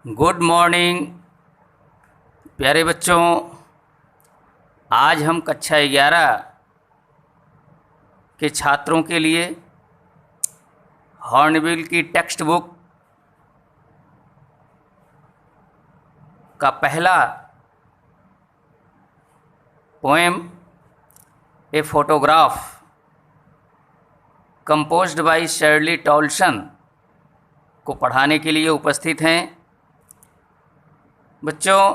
Good morning प्यारे बच्चों। आज हम कक्षा 11 के छात्रों के लिए हॉर्नबिल की टेक्स्ट बुक का पहला poem a photograph composed bye Shirley Toulson को पढ़ाने के लिए उपस्थित हैं। बच्चों,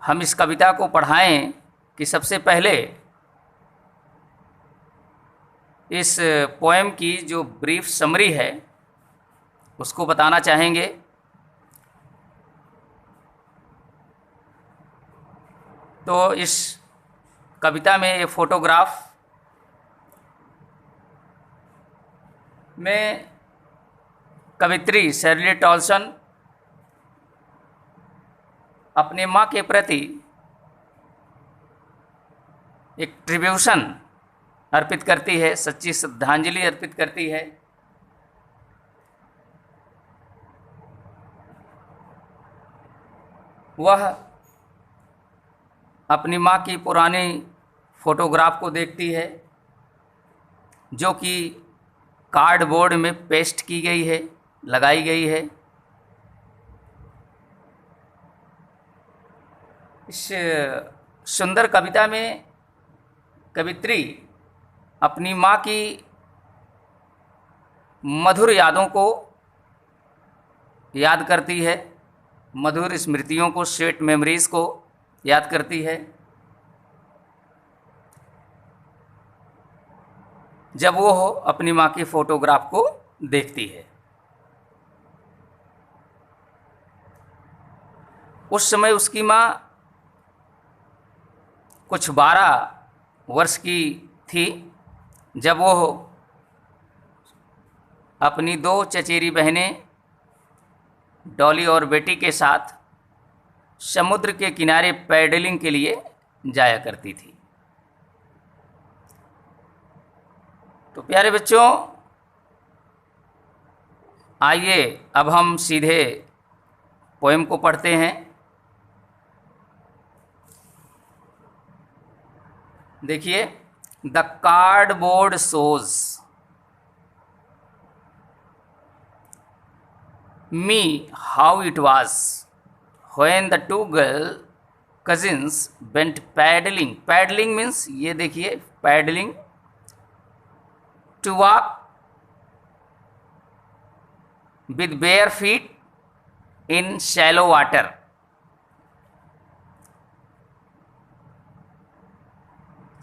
हम इस कविता को पढ़ाएं कि सबसे पहले इस पोएम की जो ब्रीफ समरी है उसको बताना चाहेंगे। तो इस कविता में ये फोटोग्राफ में कवित्री शर्ली टॉल्सन अपने माँ के प्रति एक ट्रिब्यूशन अर्पित करती है, सच्ची श्रद्धांजलि अर्पित करती है। वह अपनी माँ की पुरानी फोटोग्राफ को देखती है जो कि कार्डबोर्ड में पेस्ट की गई है, लगाई गई है। इस सुंदर कविता में कवित्री अपनी माँ की मधुर यादों को याद करती है, मधुर स्मृतियों को, स्वीट मेमोरीज़ को याद करती है। जब वो अपनी माँ की फ़ोटोग्राफ को देखती है, उस समय उसकी माँ कुछ 12 वर्ष की थी जब वो अपनी 2 चचेरी बहनें डॉली और बेटी के साथ समुद्र के किनारे पैडलिंग के लिए जाया करती थी। तो प्यारे बच्चों, आइए अब हम सीधे पोएम को पढ़ते हैं। देखिए, the cardboard shows me how it was when the 2 girl cousins went paddling. Paddling means, ये देखिए, paddling to walk with bare feet in shallow water.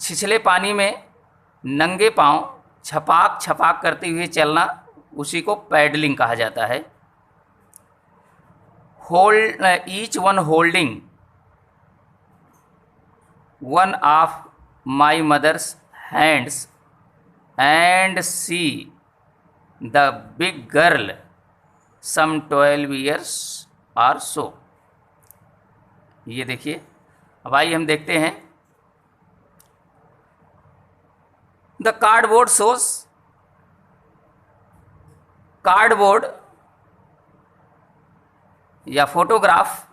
छिछले पानी में नंगे पांव छपाक छपाक करते हुए चलना, उसी को पैडलिंग कहा जाता है। Hold each one holding one of my mother's hands and see the big girl some 12 years और सो। ये देखिए, अब आइए हम देखते हैं। द कार्डबोर्ड शोज, कार्डबोर्ड या फोटोग्राफ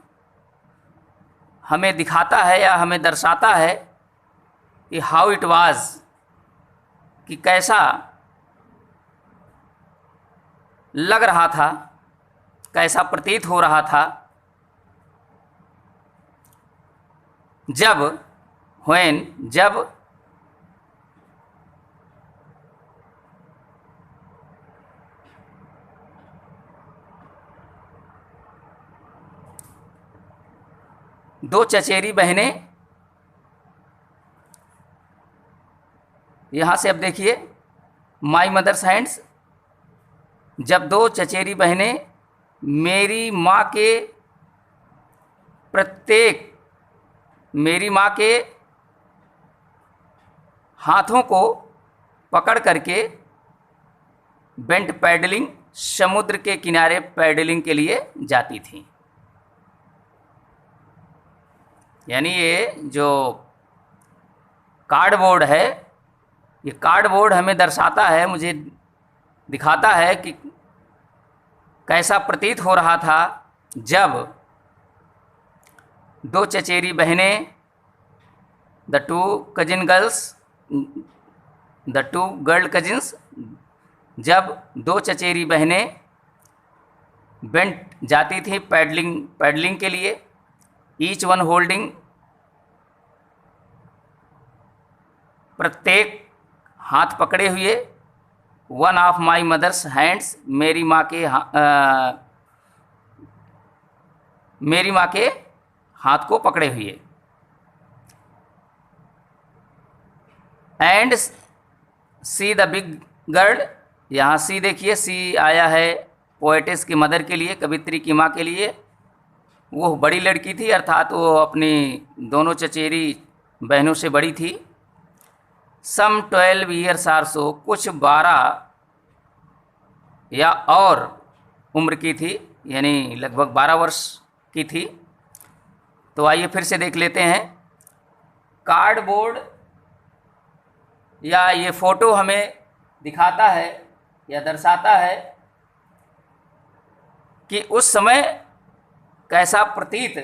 हमें दिखाता है या हमें दर्शाता है कि हाउ इट वाज, कि कैसा लग रहा था, कैसा प्रतीत हो रहा था जब दो चचेरी बहनें, यहाँ से अब देखिए, माई मदर्स हैंड्स, जब 2 चचेरी बहनें मेरी माँ के हाथों को पकड़ करके बेंट पैडलिंग, समुद्र के किनारे पैडलिंग के लिए जाती थी। यानी ये जो कार्डबोर्ड है, ये कार्डबोर्ड हमें दर्शाता है, मुझे दिखाता है कि कैसा प्रतीत हो रहा था जब दो चचेरी बहनें, द टू गर्ल कजिन्स, जब दो चचेरी बहनें बेंट जाती थी पैडलिंग के लिए, ईच वन होल्डिंग, प्रत्येक हाथ पकड़े हुए, one of my mother's hands, मेरी माँ के हाथ को पकड़े हुए। And see the big girl, यहाँ सी देखिए, सी आया है पोएटिस की मदर के लिए, कवित्री की माँ के लिए। वो बड़ी लड़की थी, अर्थात वो अपनी दोनों चचेरी बहनों से बड़ी थी। सम 12 ईयर्स आर सो, कुछ 12 या और उम्र की थी, यानी लगभग 12 वर्ष की थी। तो आइए फिर से देख लेते हैं। कार्डबोर्ड या ये फोटो हमें दिखाता है या दर्शाता है कि उस समय कैसा प्रतीत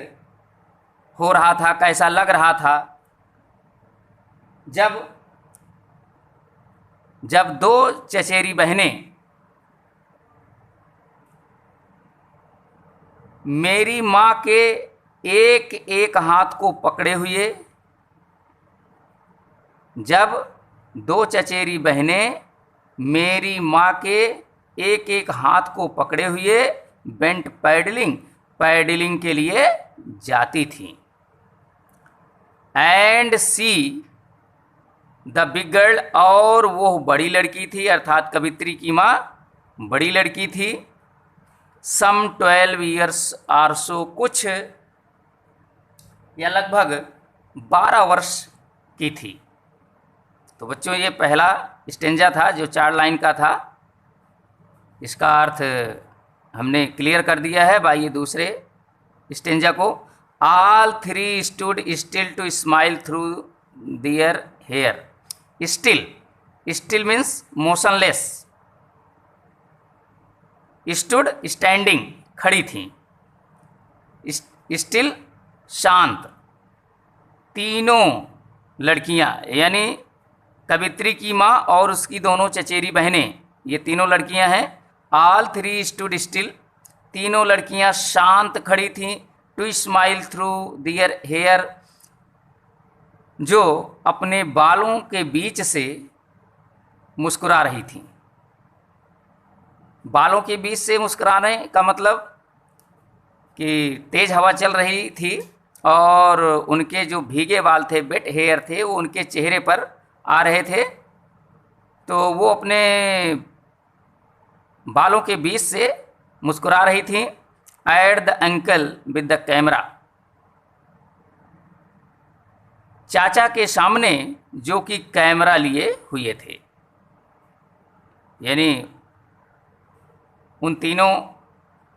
हो रहा था, कैसा लग रहा था जब दो चचेरी बहनें मेरी माँ के एक एक हाथ को पकड़े हुए, जब दो चचेरी बहनें मेरी माँ के एक एक हाथ को पकड़े हुए बेंट पैडलिंग के लिए जाती थीं। And see the big girl, और वो बड़ी लड़की थी, अर्थात कवित्री की माँ बड़ी लड़की थी। सम 12 ईयर्स आर सो, कुछ या लगभग 12 वर्ष की थी। तो बच्चों ये पहला स्टेंजा था जो 4 लाइन का था, इसका अर्थ हमने क्लियर कर दिया है। आइए दूसरे स्टेंजा को। All three stood still to smile through their hair. Still means motionless, stood standing, खड़ी थी, स्टिल शांत। तीनों लड़कियां यानी कवित्री की माँ और उसकी दोनों चचेरी बहनें, ये तीनों लड़कियां हैं। ऑल थ्री स्टूड स्टिल, तीनों लड़कियां शांत खड़ी थीं। To smile through their hair, जो अपने बालों के बीच से मुस्कुरा रही थीं। बालों के बीच से मुस्कुराने का मतलब कि तेज़ हवा चल रही थी और उनके जो भीगे बाल थे, वेट हेयर थे, वो उनके चेहरे पर आ रहे थे। तो वो अपने बालों के बीच से मुस्कुरा रही थी। Eight the uncle with the camera, चाचा के सामने जो कि कैमरा लिए हुए थे, यानी उन तीनों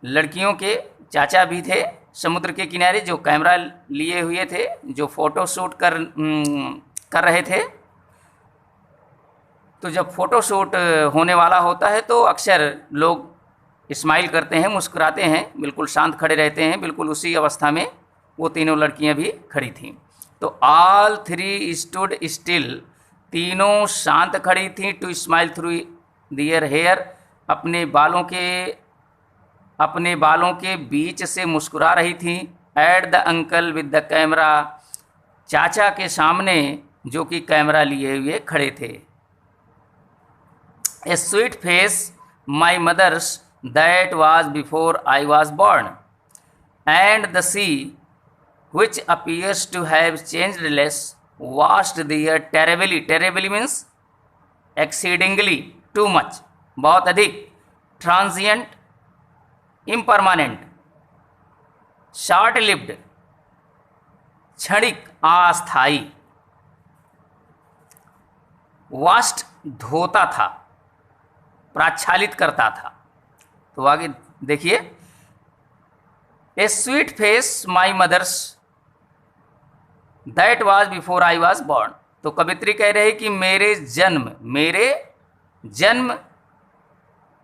लड़कियों के चाचा भी थे समुद्र के किनारे, जो कैमरा लिए हुए थे, जो फ़ोटो शूट कर रहे थे। तो जब फ़ोटो शूट होने वाला होता है तो अक्सर लोग स्माइल करते हैं, मुस्कुराते हैं, बिल्कुल शांत खड़े रहते हैं। बिल्कुल उसी अवस्था में वो तीनों लड़कियां भी खड़ी थीं। तो ऑल थ्री स्टूड स्टिल, तीनों शांत खड़ी थीं। To smile through their hair, अपने बालों के बीच से मुस्कुरा रही थीं। At the uncle with the camera, चाचा के सामने जो कि कैमरा लिए हुए खड़े थे। A sweet face my mother's that was before I was born, and the sea which appears to have changed less, washed their terribly means exceedingly, too much, बहुत अधिक, transient, impermanent, short lived, क्षणिक, अस्थायी, washed धोता था, प्रक्षालित करता था। तो आगे देखिए, a sweet face my mother's that was before I was born. तो कवित्री कह रहे कि मेरे जन्म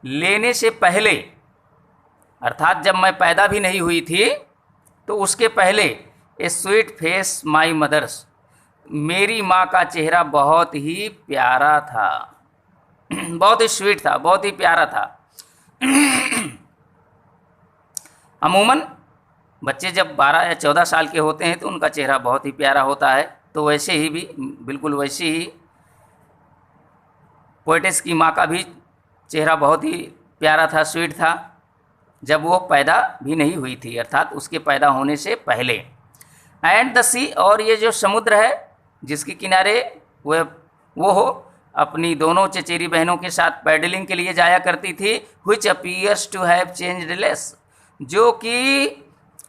लेने से पहले अर्थात जब मैं पैदा भी नहीं हुई थी तो उसके पहले a sweet face my mother's, मेरी माँ का चेहरा बहुत ही प्यारा था, बहुत ही स्वीट था, बहुत ही प्यारा था। अमूमन बच्चे जब 12 या 14 साल के होते हैं तो उनका चेहरा बहुत ही प्यारा होता है, तो वैसे ही भी बिल्कुल वैसे ही पोएटिस की माँ का भी चेहरा बहुत ही प्यारा था, स्वीट था, जब वो पैदा भी नहीं हुई थी, अर्थात उसके पैदा होने से पहले। एंड द सी, और ये जो समुद्र है जिसके किनारे वो अपनी दोनों चचेरी बहनों के साथ पैडलिंग के लिए जाया करती थी, which appears to have changed less, जो कि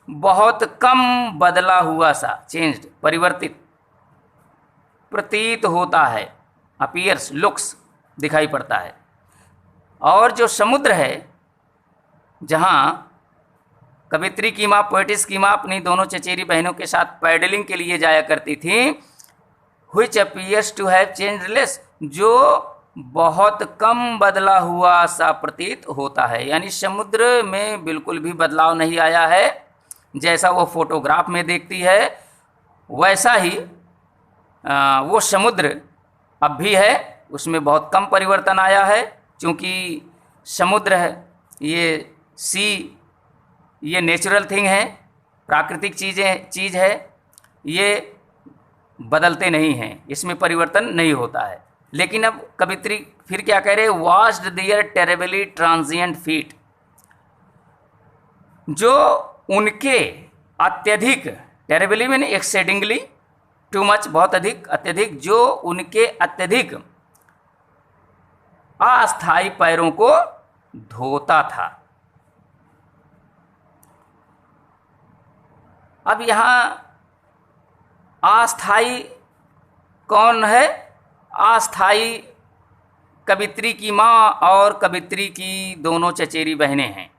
बहुत कम बदला हुआ सा, चेंज्ड परिवर्तित प्रतीत होता है, अपीयर्स लुक्स दिखाई पड़ता है। और जो समुद्र है जहाँ कवित्री की माँ पोएटिस की माँ अपनी दोनों चचेरी बहनों के साथ पैडलिंग के लिए जाया करती थी, which appears to have changed less, जो बहुत कम बदला हुआ सा प्रतीत होता है, यानी समुद्र में बिल्कुल भी बदलाव नहीं आया है, जैसा वो फोटोग्राफ में देखती है वैसा ही वो समुद्र अब भी है, उसमें बहुत कम परिवर्तन आया है, क्योंकि समुद्र है ये सी, ये नेचुरल थिंग है, प्राकृतिक चीज़ है, ये बदलते नहीं हैं, इसमें परिवर्तन नहीं होता है। लेकिन अब कवित्री फिर क्या कह रहे, watched their terribly transient feet, जो उनके अत्यधिक, terribly mean exceedingly, too much बहुत अधिक, अत्यधिक, जो उनके अत्यधिक अस्थायी पैरों को धोता था। अब यहाँ अस्थायी कौन है? अस्थायी कवित्री की माँ और कवित्री की दोनों चचेरी बहनें हैं।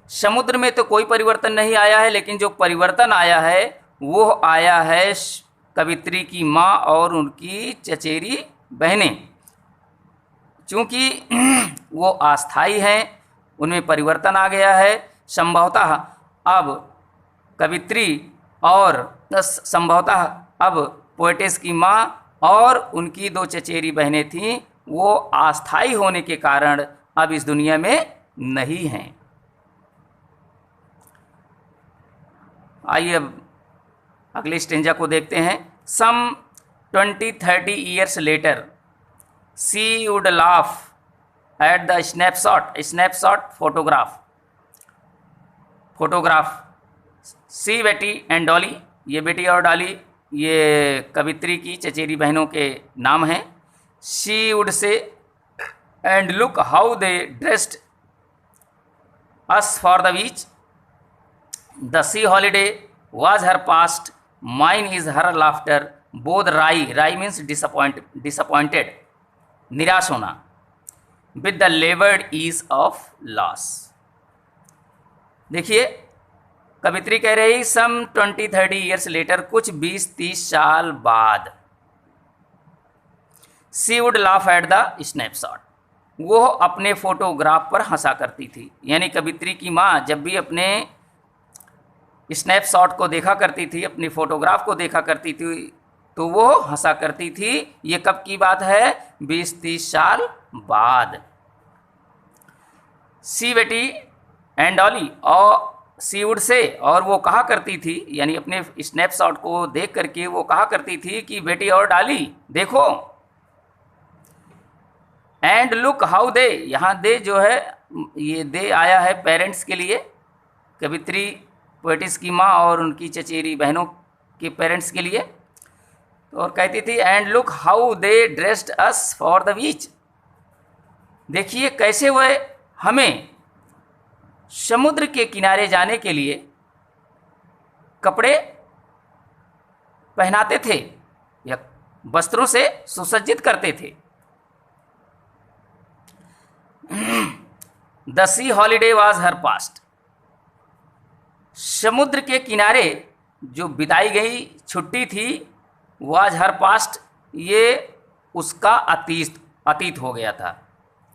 समुद्र में तो कोई परिवर्तन नहीं आया है, लेकिन जो परिवर्तन आया है वो आया है कवित्री की माँ और उनकी चचेरी बहनें, चूँकि वो अस्थायी हैं, उनमें परिवर्तन आ गया है। संभवतः अब कवित्री और संभवतः अब पोएटिस की माँ और उनकी दो चचेरी बहनें थीं, वो अस्थायी होने के कारण अब इस दुनिया में नहीं हैं। आइए अब अगले स्टेंजा को देखते हैं। Some 20-30 years later she would laugh at the snapshot photograph she Betty and Dolly, ये बेटी और डॉली ये कवित्री की चचेरी बहनों के नाम हैं। She would say and look how they dressed us for the beach, the C holiday was her past, mine is her laughter, both राई मीन्स disappointed, निराश होना, with the labored ease of loss। देखिए कवित्री कह रही सम 20-30 years letter, कुछ 20-30 साल बाद, she would laugh at the snapshot, वो अपने फोटोग्राफ पर हंसा करती थी। यानी कवित्री की माँ जब भी अपने स्नैपशॉट को देखा करती थी, अपनी फोटोग्राफ को देखा करती थी, तो वो हंसा करती थी। ये कब की बात है? 20-30 साल बाद। सी बेटी एंड डॉली, और सी वुड से, और वो कहा करती थी, यानी अपने स्नैपशॉट को देख करके वो कहा करती थी कि बेटी और डॉली देखो, एंड लुक हाउ दे, यहाँ दे जो है ये दे आया है पेरेंट्स के लिए, कवित्री पोएटिस की माँ और उनकी चचेरी बहनों के पेरेंट्स के लिए। और कहती थी and look how they dressed us for the beach, देखिए कैसे वह हमें समुद्र के किनारे जाने के लिए कपड़े पहनाते थे या वस्त्रों से सुसज्जित करते थे। The C holiday was her past, समुद्र के किनारे जो बिताई गई छुट्टी थी, वाज हर पास्ट, ये उसका अतीत हो गया था।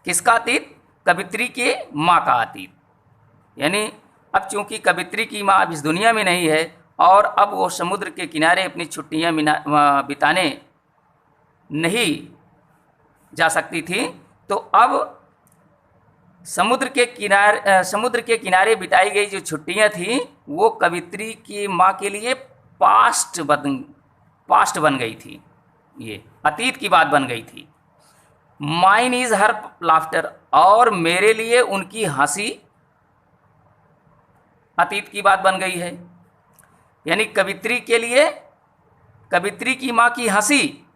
किसका अतीत? कवित्री के माँ का अतीत। यानी अब चूंकि कवित्री की माँ अब इस दुनिया में नहीं है और अब वो समुद्र के किनारे अपनी छुट्टियाँ बिताने नहीं जा सकती थी, तो अब समुद्र के किनारे बिताई गई जो छुट्टियां थी वो कवित्री की माँ के लिए पास्ट बन गई थी, ये अतीत की बात बन गई थी। माइन इज हर लाफ्टर, और मेरे लिए उनकी हंसी अतीत की बात बन गई है। यानी कवित्री के लिए कवित्री की माँ की हंसी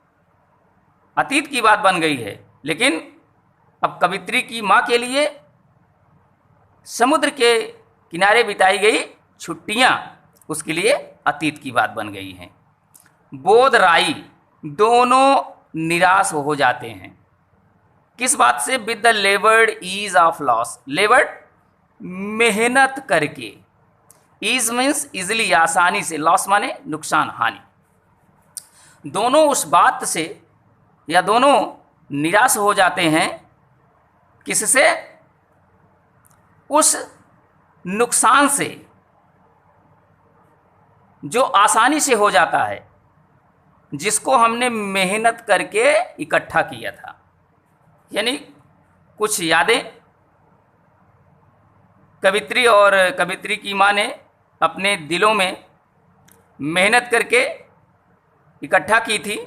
अतीत की बात बन गई है, लेकिन अब कवित्री की माँ के लिए समुद्र के किनारे बिताई गई छुट्टियाँ उसके लिए अतीत की बात बन गई हैं। बोध राई, दोनों निराश हो जाते हैं। किस बात से? With the laboured ease of loss, laboured मेहनत करके, ईज मीन्स इजिली आसानी से, लॉस माने नुकसान हानि। दोनों उस बात से या दोनों निराश हो जाते हैं। किससे? उस नुकसान से जो आसानी से हो जाता है, जिसको हमने मेहनत करके इकट्ठा किया था। यानी कुछ यादें कवित्री और कवित्री की माँ ने अपने दिलों में मेहनत करके इकट्ठा की थी,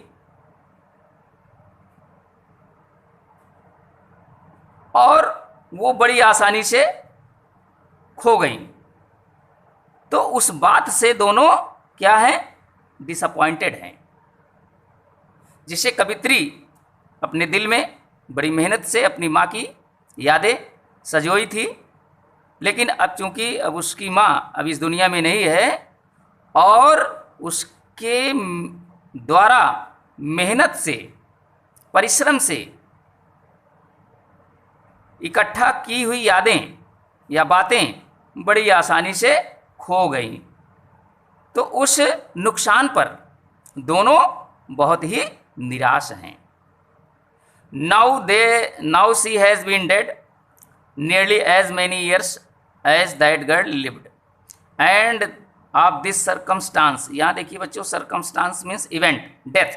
और वो बड़ी आसानी से खो गई। तो उस बात से दोनों क्या हैं? डिसअपॉइंटेड हैं। जिसे कवित्री अपने दिल में बड़ी मेहनत से अपनी माँ की यादें सजोई थी, लेकिन अब चूंकि अब उसकी माँ अब इस दुनिया में नहीं है और उसके द्वारा मेहनत से, परिश्रम से इकट्ठा की हुई यादें या बातें बड़ी आसानी से खो गई, तो उस नुकसान पर दोनों बहुत ही निराश हैं। Now she has been dead nearly as many years as that girl lived, and of this circumstance, यहाँ देखिए बच्चों, circumstance means event, death,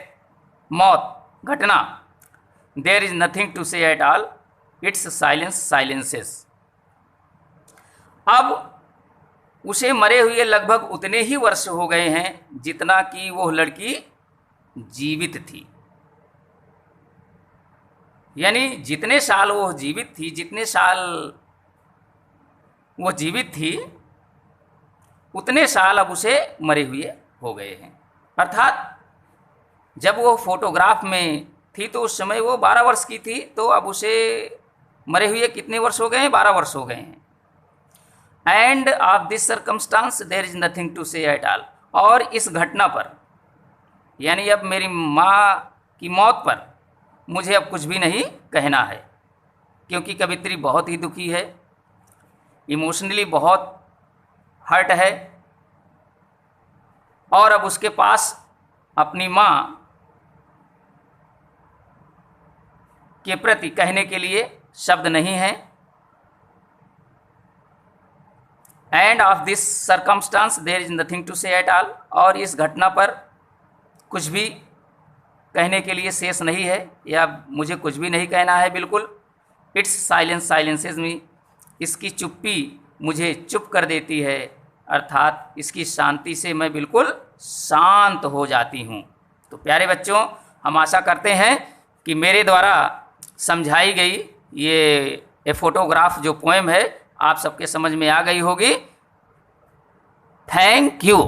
मौत, घटना, there is nothing to say at all, its silence silences। अब उसे मरे हुए लगभग उतने ही वर्ष हो गए हैं जितना कि वो लड़की जीवित थी। यानी जितने साल वो जीवित थी, जितने साल वो जीवित थी, उतने साल अब उसे मरे हुए हो गए हैं। अर्थात जब वो फोटोग्राफ में थी तो उस समय वो 12 वर्ष की थी, तो अब उसे मरे हुए कितने वर्ष हो गए हैं? 12 वर्ष हो गए हैं। And of this circumstance there is nothing to say at all, और इस घटना पर, यानी अब मेरी माँ की मौत पर मुझे अब कुछ भी नहीं कहना है, क्योंकि कवित्री बहुत ही दुखी है, इमोशनली बहुत हर्ट है, और अब उसके पास अपनी माँ के प्रति कहने के लिए शब्द नहीं है। And of this circumstance there is nothing to say at all, और इस घटना पर कुछ भी कहने के लिए शेष नहीं है, या मुझे कुछ भी नहीं कहना है बिल्कुल। इट्स साइलेंस साइलेंसेज मी, इसकी चुप्पी मुझे चुप कर देती है, अर्थात इसकी शांति से मैं बिल्कुल शांत हो जाती हूँ। तो प्यारे बच्चों, हम आशा करते हैं कि मेरे द्वारा समझाई गई ये फोटोग्राफ जो पोएम है आप सबके समझ में आ गई होगी। Thank you.